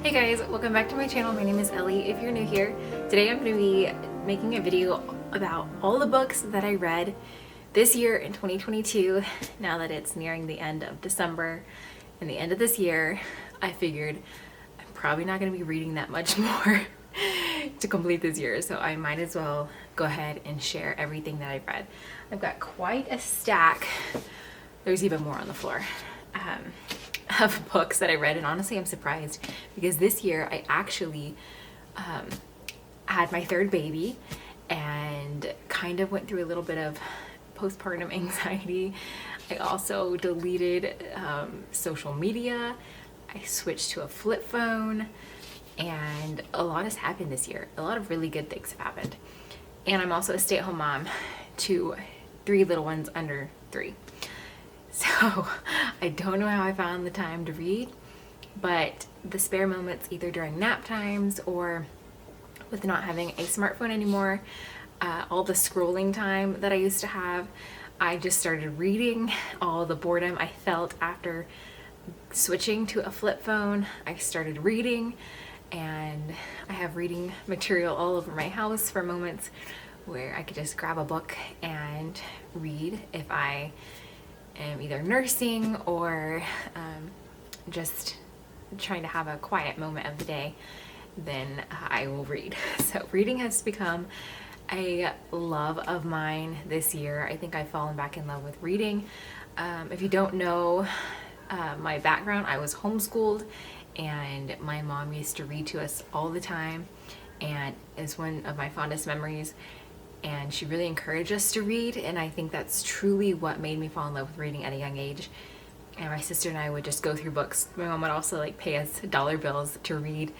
Hey guys, welcome back to my channel. My name is Ellie. If you're new here, today I'm going to be making a video about all the books that I read this year in 2022. Now that it's nearing the end of December and the end of this year, I figured I'm probably not going to be reading that much more to complete this year, so I might as well go ahead and share everything that I've read. I've got quite a stack. There's even more on the floor. Of books that I read, and honestly I'm surprised because this year I actually had my third baby and kind of went through a little bit of postpartum anxiety. I also deleted social media. I switched to a flip phone, and a lot has happened this year. A lot of really good things have happened. And I'm also a stay-at-home mom to 3 little ones under 3. So I don't know how I found the time to read, but the spare moments, either during nap times or with not having a smartphone anymore, all the scrolling time that I used to have, I just started reading. All the boredom I felt after switching to a flip phone, I started reading, and I have reading material all over my house for moments where I could just grab a book and read if I am either nursing or just trying to have a quiet moment of the day. Then I will read. So reading has become a love of mine this year. I think I've fallen back in love with reading. If you don't know my background, I was homeschooled, and my mom used to read to us all the time, and is one of my fondest memories. And she really encouraged us to read, and I think that's truly what made me fall in love with reading at a young age. And my sister and I would just go through books. My mom would also pay us dollar bills to read,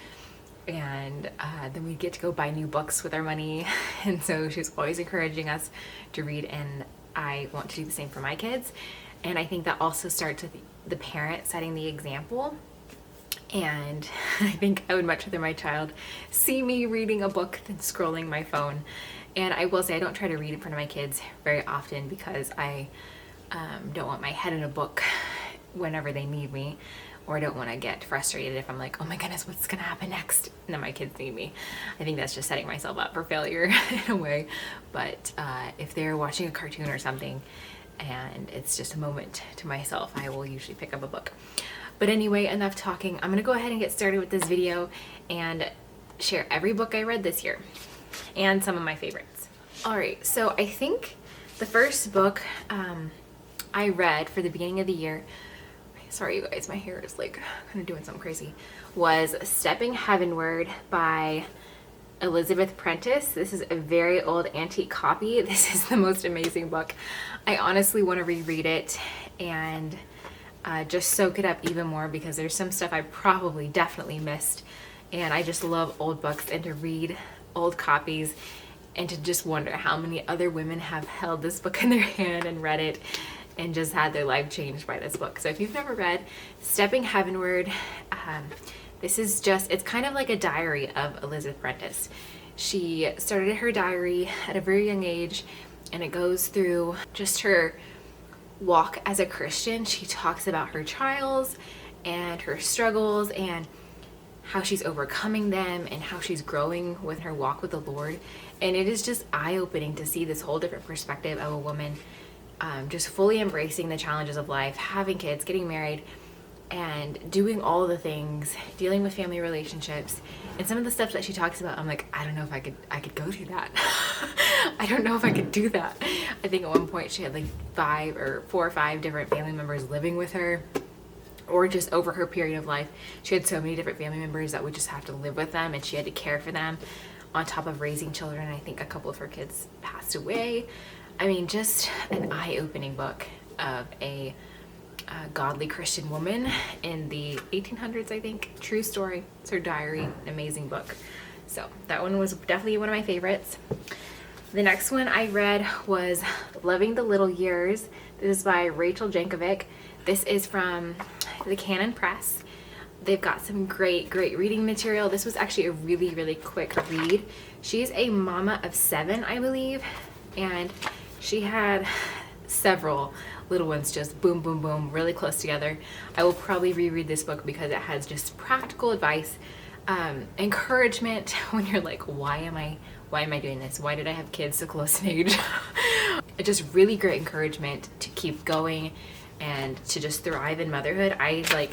and then we'd get to go buy new books with our money. And so she was always encouraging us to read, and I want to do the same for my kids. And I think that also starts with the parent setting the example. And I think I would much rather my child see me reading a book than scrolling my phone. And I will say I don't try to read in front of my kids very often because I don't want my head in a book whenever they need me, or I don't want to get frustrated if I'm like, oh my goodness, what's gonna happen next? And then my kids need me. I think that's just setting myself up for failure in a way. But if they're watching a cartoon or something and it's just a moment to myself, I will usually pick up a book. But anyway, enough talking. I'm gonna go ahead and get started with this video and share every book I read this year and some of my favorites. All right, so I think the first book I read for the beginning of the year, sorry you guys, my hair is kind of doing something crazy, was Stepping Heavenward by Elizabeth Prentice. This is a very old antique copy. This is the most amazing book. I honestly want to reread it and just soak it up even more, because there's some stuff I probably definitely missed, and I just love old books and to read old copies and to just wonder how many other women have held this book in their hand and read it and just had their life changed by this book. So if you've never read Stepping Heavenward, this is just, it's kind of like a diary of Elizabeth Prentice. She started her diary at a very young age, and it goes through just her walk as a Christian. She talks about her trials and her struggles and how she's overcoming them and how she's growing with her walk with the Lord. And it is just eye-opening to see this whole different perspective of a woman just fully embracing the challenges of life, having kids, getting married, and doing all the things, dealing with family relationships. And some of the stuff that she talks about, I'm like, I don't know if I could go through that. I don't know if I could do that. I think at one point she had 4 or 5 different family members living with her, or just over her period of life, she had so many different family members that would just have to live with them, and she had to care for them on top of raising children. I think a couple of her kids passed away. I mean, just an eye-opening book of a godly Christian woman in the 1800s, I think. True story. It's her diary. An amazing book. So that one was definitely one of my favorites. The next one I read was Loving the Little Years. This is by Rachel Jankovic. This is from the Canon Press. They've got some great reading material. This was actually a really quick read. She's a mama of 7, I believe, and she had several little ones just boom, boom, boom, really close together. I will probably reread this book because it has just practical advice, encouragement when you're like, why am I doing this? Why did I have kids so close in age? It's just really great encouragement to keep going and to just thrive in motherhood. I like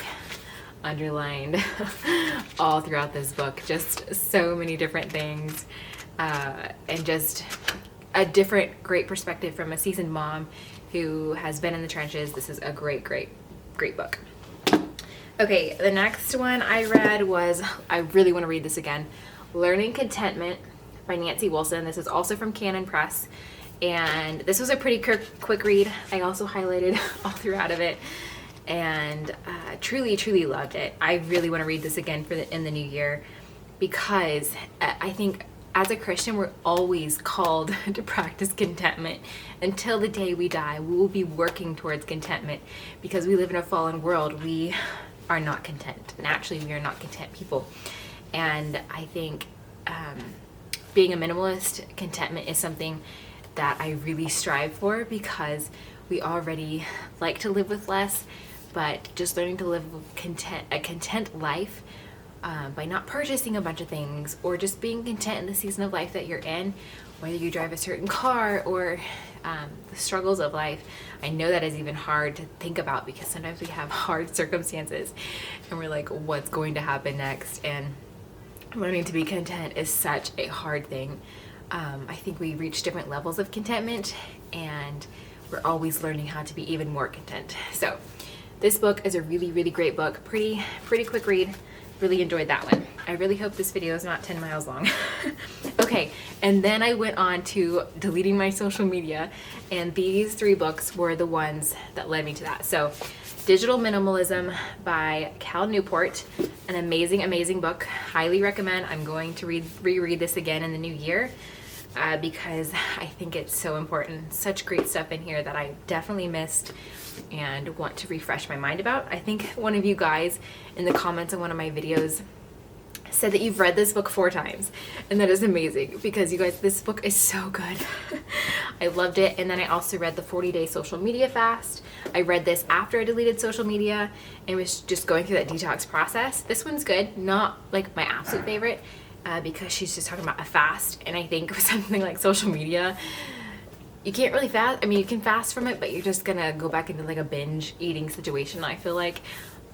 underlined all throughout this book just so many different things, and just a different great perspective from a seasoned mom who has been in the trenches. This is a great book. Okay, the next one I read was, I really want to read this again, Learning Contentment by Nancy Wilson. This is also from Canon Press, and this was a pretty quick read. I also highlighted all throughout of it, and truly loved it. I really want to read this again in the new year, because I think as a Christian, we're always called to practice contentment. Until the day we die, we will be working towards contentment, because we live in a fallen world. We are not content. Naturally, we are not content people. And I think being a minimalist, contentment is something that I really strive for, because we already like to live with less, but just learning to live with a content life, by not purchasing a bunch of things, or just being content in the season of life that you're in, whether you drive a certain car or the struggles of life. I know that is even hard to think about, because sometimes we have hard circumstances and we're like, what's going to happen next? And learning to be content is such a hard thing. I think we reach different levels of contentment, and we're always learning how to be even more content. So this book is a really great book. Pretty quick read. Really enjoyed that one. I really hope this video is not 10 miles long. Okay, and then I went on to deleting my social media, and these 3 books were the ones that led me to that. So Digital Minimalism by Cal Newport, an amazing book. Highly recommend. I'm going to reread this again in the new year, because I think it's so important. Such great stuff in here that I definitely missed and want to refresh my mind about. I think one of you guys in the comments on one of my videos said that you've read this book 4 times, and that is amazing, because you guys, this book is so good. I loved it. And then I also read the 40-day social media fast. I read this after I deleted social media and was just going through that detox process. This one's good, not like my absolute favorite, because she's just talking about a fast, and I think with something like social media, you can't really fast. I mean, you can fast from it, but you're just gonna go back into like a binge eating situation, I feel like,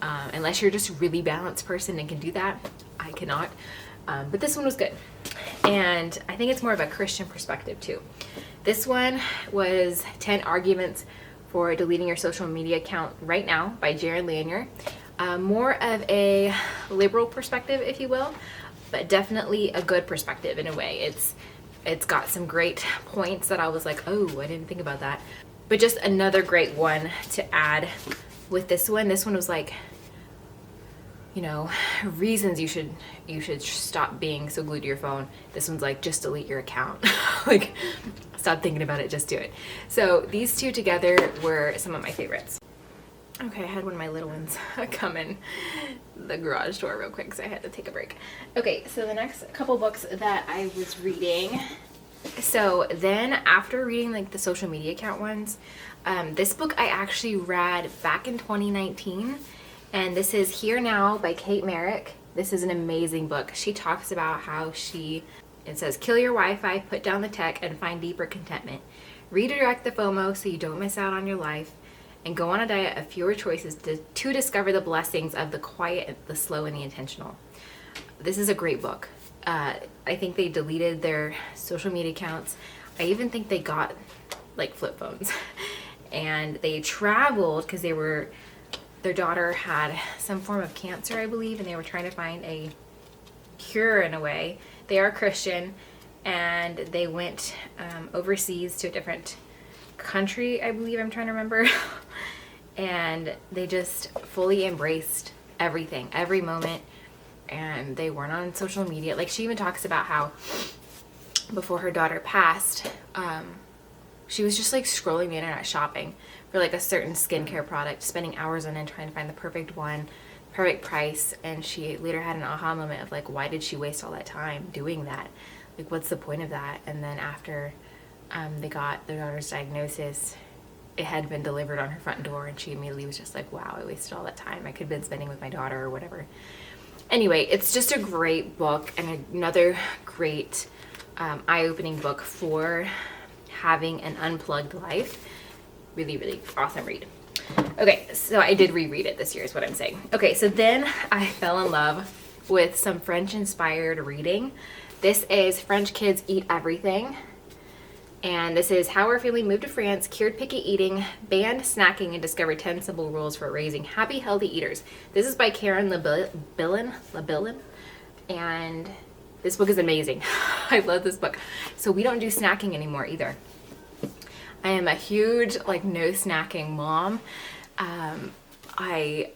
unless you're just a really balanced person and can do that. I cannot. But this one was good, and I think it's more of a Christian perspective too. This one was 10 Arguments for Deleting Your Social Media Account Right Now by Jaron Lanier. More of a liberal perspective, if you will, but definitely a good perspective in a way. It's got some great points that I was like, oh, I didn't think about that. But just another great one to add with this one. This one was like, you know, reasons you should stop being so glued to your phone. This one's like, just delete your account. Like, stop thinking about it, just do it. So these 2 together were some of my favorites. Okay, I had one of my little ones come in the garage door real quick, so I had to take a break. Okay, so the next couple books that I was reading. So then after reading like the social media account ones, this book I actually read back in 2019, and this is Here Now by Kate Merrick. This is an amazing book. She talks about how it says, kill your Wi-Fi, put down the tech, and find deeper contentment. Redirect the FOMO so you don't miss out on your life, and go on a diet of fewer choices to discover the blessings of the quiet, the slow, and the intentional. This is a great book. I think they deleted their social media accounts. I even think they got like flip phones, and they traveled because their daughter had some form of cancer, I believe, and they were trying to find a cure in a way. They are Christian, and they went overseas to a different country, I believe, I'm trying to remember. And they just fully embraced everything, every moment, and they weren't on social media. Like, she even talks about how before her daughter passed, she was just like scrolling the internet shopping for like a certain skincare product, spending hours on it trying to find the perfect one, perfect price. And she later had an aha moment of like, why did she waste all that time doing that? Like, what's the point of that? And then after they got their daughter's diagnosis, it had been delivered on her front door, and she immediately was just like, wow, I wasted all that time I could have been spending with my daughter or whatever. Anyway, it's just a great book and another great eye-opening book for having an unplugged life. Really, really awesome read. Okay, so I did reread it this year is what I'm saying. Okay, so then I fell in love with some French-inspired reading. This is French Kids Eat Everything. And this is How Our Family Moved to France, Cured Picky Eating, Banned Snacking, and Discovered 10 Simple Rules for Raising Happy, Healthy Eaters. This is by Karen LeBillin. And this book is amazing. I love this book. So we don't do snacking anymore either. I am a huge, like, no snacking mom. I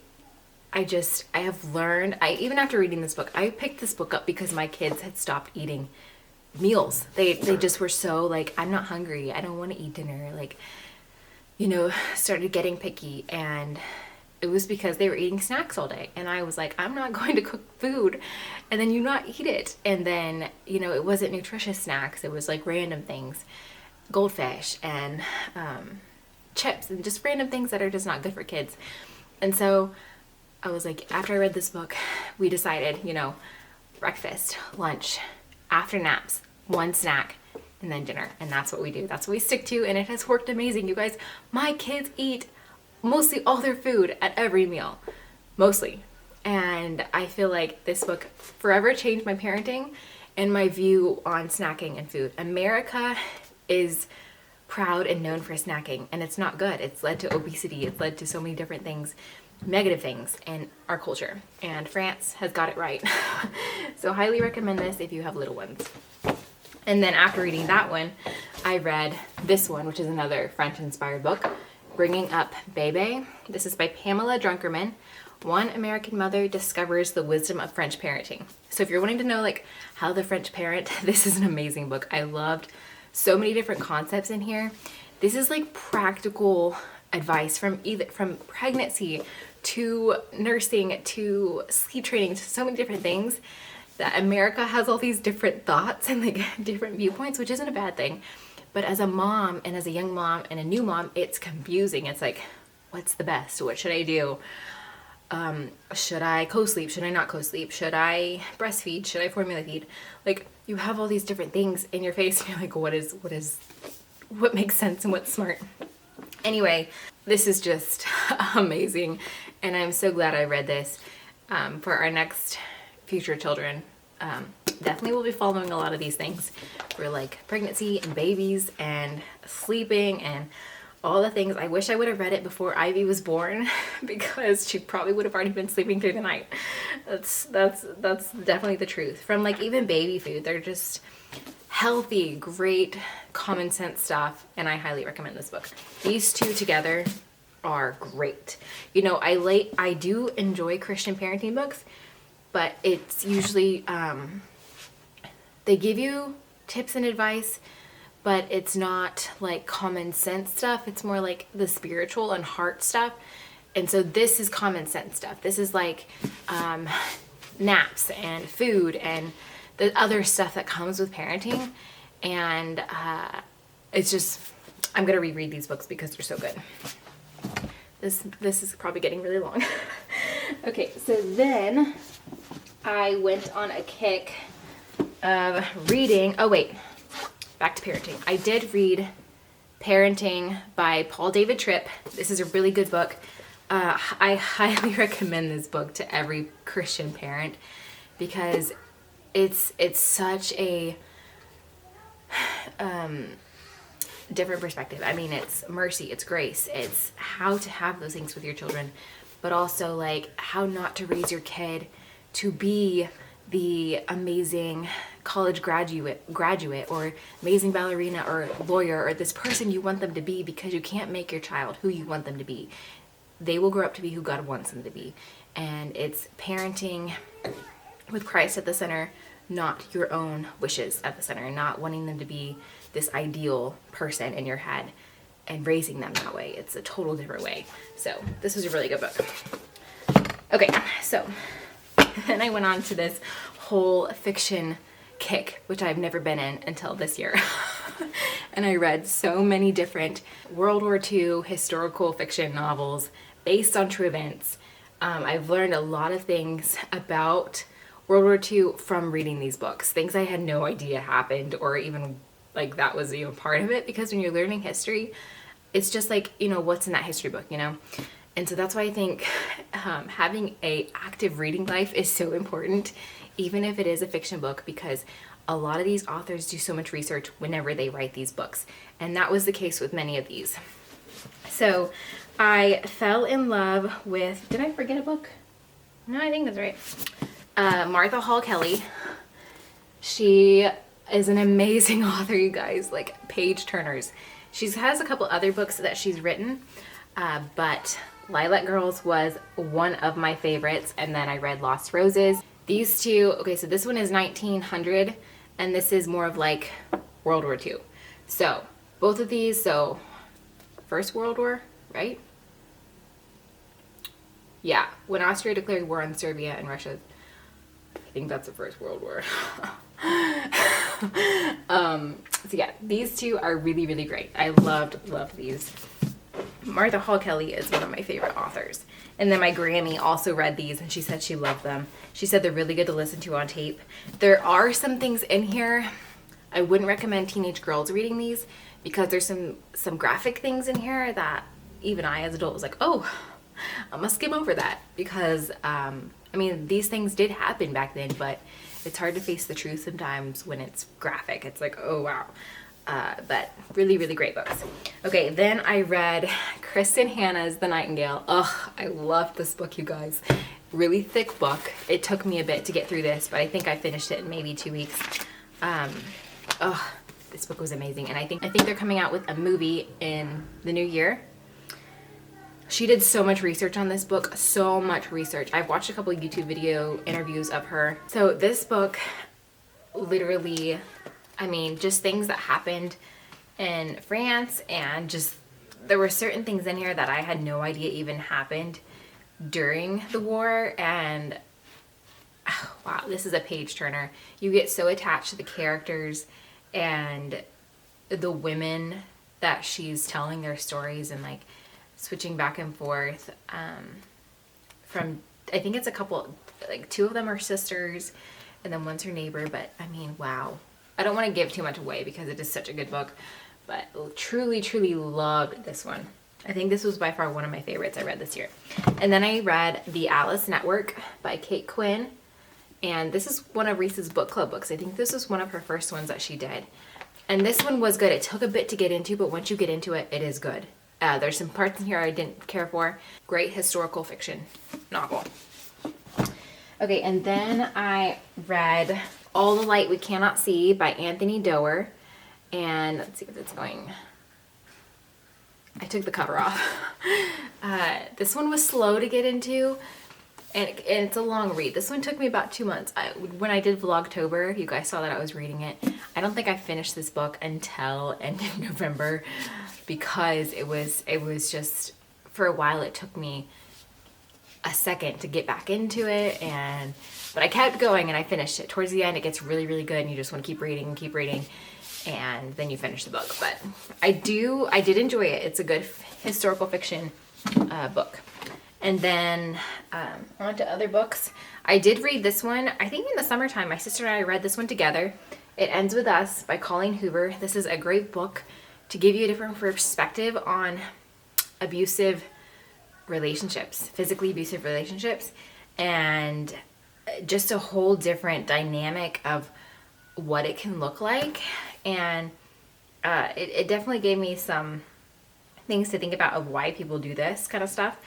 have learned, even after reading this book, I picked this book up because my kids had stopped eating meals. They just were so like, I'm not hungry, I don't want to eat dinner, like, you know, started getting picky. And it was because they were eating snacks all day, and I was like, I'm not going to cook food and then you not eat it. And then, you know, it wasn't nutritious snacks, it was like random things, goldfish and chips and just random things that are just not good for kids. And so I was like, after I read this book, we decided, you know, breakfast, lunch, after naps, one snack, and then dinner. And that's what we do. That's what we stick to. And it has worked amazing. You guys, my kids eat mostly all their food at every meal. Mostly. And I feel like this book forever changed my parenting and my view on snacking and food. America is proud and known for snacking, and it's not good. It's led to obesity. It's led to so many different things, negative things in our culture, and France has got it right. So highly recommend this if you have little ones. And then after reading that one, I read this one, which is another French-inspired book, Bringing Up Bebe. This is by Pamela Drunkerman. One American mother discovers the wisdom of French parenting. So if you're wanting to know like how the French parent, this is an amazing book. I loved so many different concepts in here. This is like practical advice from pregnancy to nursing to sleep training to so many different things, that America has all these different thoughts and like different viewpoints, which isn't a bad thing. But as a mom and as a young mom and a new mom, it's confusing. It's like, what's the best? What should I do? Should I co-sleep? Should I not co-sleep? Should I breastfeed? Should I formula feed? Like, you have all these different things in your face and you're like, what makes sense and what's smart? Anyway, this is just amazing, and I'm so glad I read this. For our next future children, definitely will be following a lot of these things for like pregnancy and babies and sleeping and all the things. I wish I would have read it before Ivy was born because she probably would have already been sleeping through the night. That's definitely the truth. From like even baby food, they're just healthy, great, common sense stuff, and I highly recommend this book. These two together are great. You know, I do enjoy Christian parenting books, but it's usually they give you tips and advice, but it's not like common sense stuff. It's more like the spiritual and heart stuff. And so this is common sense stuff. This is like naps and food and the other stuff that comes with parenting. And it's just, I'm going to reread these books because they're so good. This is probably getting really long. Okay, so then I went on a kick of reading, back to parenting. I did read Parenting by Paul David Tripp. This is a really good book. I highly recommend this book to every Christian parent because it's such a different perspective. I mean, it's mercy, it's grace, it's how to have those things with your children, but also like how not to raise your kid to be the amazing college graduate or amazing ballerina or lawyer or this person you want them to be, because you can't make your child who you want them to be. They will grow up to be who God wants them to be. And it's parenting with Christ at the center, not your own wishes at the center, not wanting them to be this ideal person in your head and raising them that way. It's a total different way. So this was a really good book. Okay, so then I went on to this whole fiction kick, which I've never been in until this year. and I read so many different World War II historical fiction novels based on true events. I've learned a lot of things about World War II from reading these books, things I had no idea happened or even like that was even part of it, because when you're learning history, it's just like, you know, what's in that history book, you know? And so that's why I think having a active reading life is so important, even if it is a fiction book, because a lot of these authors do so much research whenever they write these books. And that was the case with many of these. So I fell in love with, did I forget a book? No, I think that's right. Martha Hall Kelly. She is an amazing author, you guys, like page turners. She has a couple other books that she's written, but Lilac Girls was one of my favorites, and then I read Lost Roses. These two, okay, so this one is 1900, and this is more of like World War II. So both of these, so First World War, right? Yeah, when Austria declared war on Serbia and Russia. I think that's the First World War. So yeah, these two are really, really great. I loved these. Martha Hall Kelly is one of my favorite authors. And then my Grammy also read these and she said she loved them. She said they're really good to listen to on tape. There are some things in here I wouldn't recommend teenage girls reading these, because there's some graphic things in here that even I as an adult was like, oh, I must skim over that, because I mean, these things did happen back then, but it's hard to face the truth sometimes when it's graphic. It's like, oh wow. But really, really great books. Okay, then I read Kristen Hanna's The Nightingale. Ugh, I loved this book, you guys. Really thick book. It took me a bit to get through this, but I think I finished it in maybe 2 weeks. This book was amazing, and I think they're coming out with a movie in the new year. She did so much research on this book, so much research. I've watched a couple of YouTube video interviews of her. So this book, literally, I mean, just things that happened in France, and just, there were certain things in here that I had no idea even happened during the war, and oh, wow, this is a page turner. You get so attached to the characters and the women that she's telling their stories, and like switching back and forth from, I think it's a couple, like 2 of them are sisters and then one's her neighbor, but I mean, wow. I don't want to give too much away because it is such a good book, but truly, truly loved this one. I think this was by far one of my favorites I read this year. And then I read The Alice Network by Kate Quinn, and this is one of Reese's book club books. I think this was one of her first ones that she did. And this one was good. It took a bit to get into, but once you get into it, it is good. There's some parts in here I didn't care for. Great historical fiction novel. Okay, and then I read All the Light We Cannot See by Anthony Doerr. And let's see if it's going. I took the cover off. This one was slow to get into, and it's a long read. This one took me about 2 months. When I did Vlogtober, you guys saw that I was reading it. I don't think I finished this book until end of November, because it was just, for a while it took me a second to get back into it, but I kept going and I finished it. Towards the end it gets really, really good and you just want to keep reading, and then you finish the book. But I did enjoy it. It's a good historical fiction book. And then on to other books. I did read this one, I think in the summertime. My sister and I read this one together. It Ends With Us by Colleen Hoover. This is a great book to give you a different perspective on abusive relationships, physically abusive relationships, and just a whole different dynamic of what it can look like. And it definitely gave me some things to think about of why people do this kind of stuff.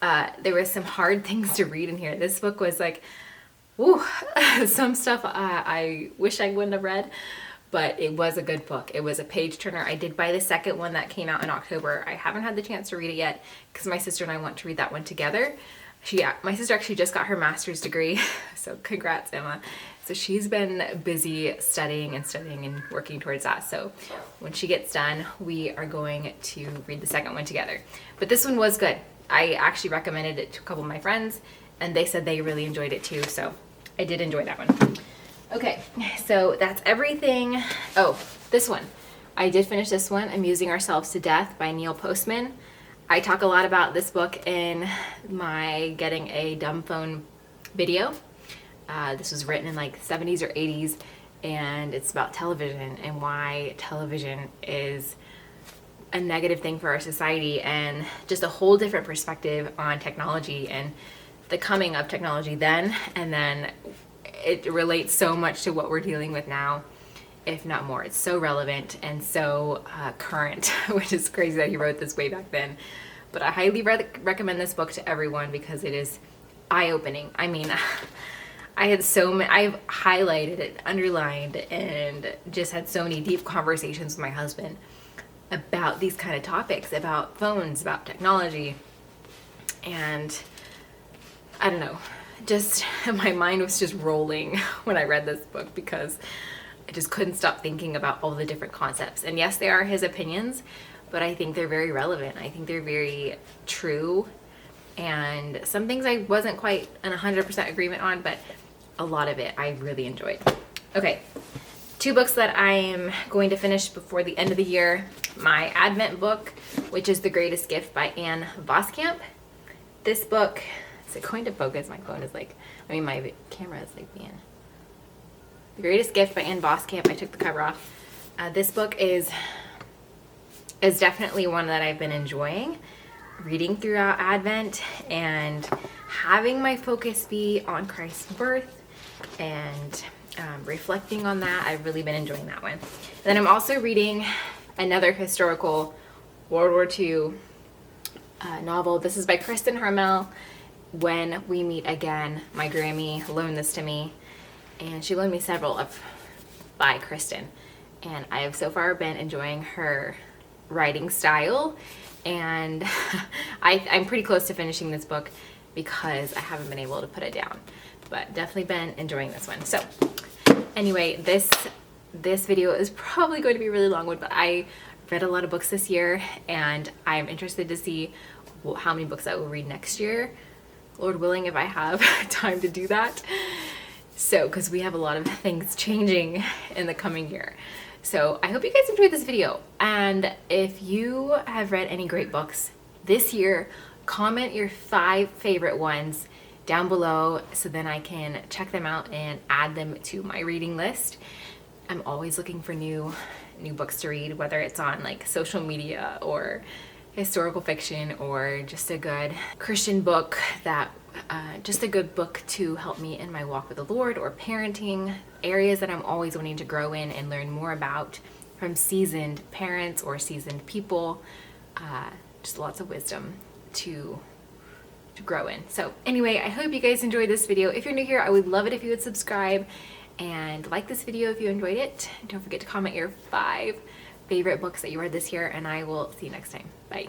There was some hard things to read in here. This book was like, woo, some stuff I wish I wouldn't have read, but it was a good book. It was a page turner. I did buy the second one that came out in October. I haven't had the chance to read it yet because my sister and I want to read that one together. My sister actually just got her master's degree, so congrats, Emma. So she's been busy studying and working towards that. So when she gets done, we are going to read the second one together. But this one was good. I actually recommended it to a couple of my friends, and they said they really enjoyed it too. So I did enjoy that one. Okay, so that's everything. Oh, this one. I did finish this one, Amusing Ourselves to Death by Neil Postman. I talk a lot about this book in my Getting a Dumb Phone video. This was written in like 70s or 80s, and it's about television and why television is a negative thing for our society, and just a whole different perspective on technology and the coming of technology then, and then it relates so much to what we're dealing with now, if not more. It's so relevant and so current, which is crazy that he wrote this way back then. But I highly recommend this book to everyone because it is eye-opening. I mean, I've highlighted it, underlined, and just had so many deep conversations with my husband about these kind of topics, about phones, about technology. And I don't know, just my mind was just rolling when I read this book because I just couldn't stop thinking about all the different concepts. And yes, they are his opinions, but I think they're very relevant. I think they're very true. And some things I wasn't quite an 100% agreement on, but a lot of it I really enjoyed. Okay, 2 books that I'm going to finish before the end of the year. My Advent book, which is The Greatest Gift by Anne Voskamp. This book, is it going to focus? My phone is like, my camera is like being. The Greatest Gift by Anne Voskamp. I took the cover off. This book is definitely one that I've been enjoying reading throughout Advent and having my focus be on Christ's birth and reflecting on that. I've really been enjoying that one. And then I'm also reading another historical World War II novel. This is by Kristen Harmel, When We Meet Again. My Grammy loaned this to me, and she loaned me several by Kristen. And I have so far been enjoying her writing style, and I'm pretty close to finishing this book because I haven't been able to put it down, but definitely been enjoying this one. So anyway, this video is probably going to be a really long one, but I read a lot of books this year, and I'm interested to see how many books I will read next year, Lord willing, if I have time to do that. So, because we have a lot of things changing in the coming year. So I hope you guys enjoyed this video. And if you have read any great books this year, comment your 5 favorite ones down below so then I can check them out and add them to my reading list. I'm always looking for new books to read, whether it's on like social media or historical fiction or just a good Christian book that just a good book to help me in my walk with the Lord, or parenting, areas that I'm always wanting to grow in and learn more about from seasoned parents or seasoned people. Just lots of wisdom to grow in. So anyway, I hope you guys enjoyed this video. If you're new here, I would love it if you would subscribe and like this video if you enjoyed it. Don't forget to comment your 5 favorite books that you read this year, and I will see you next time. Bye.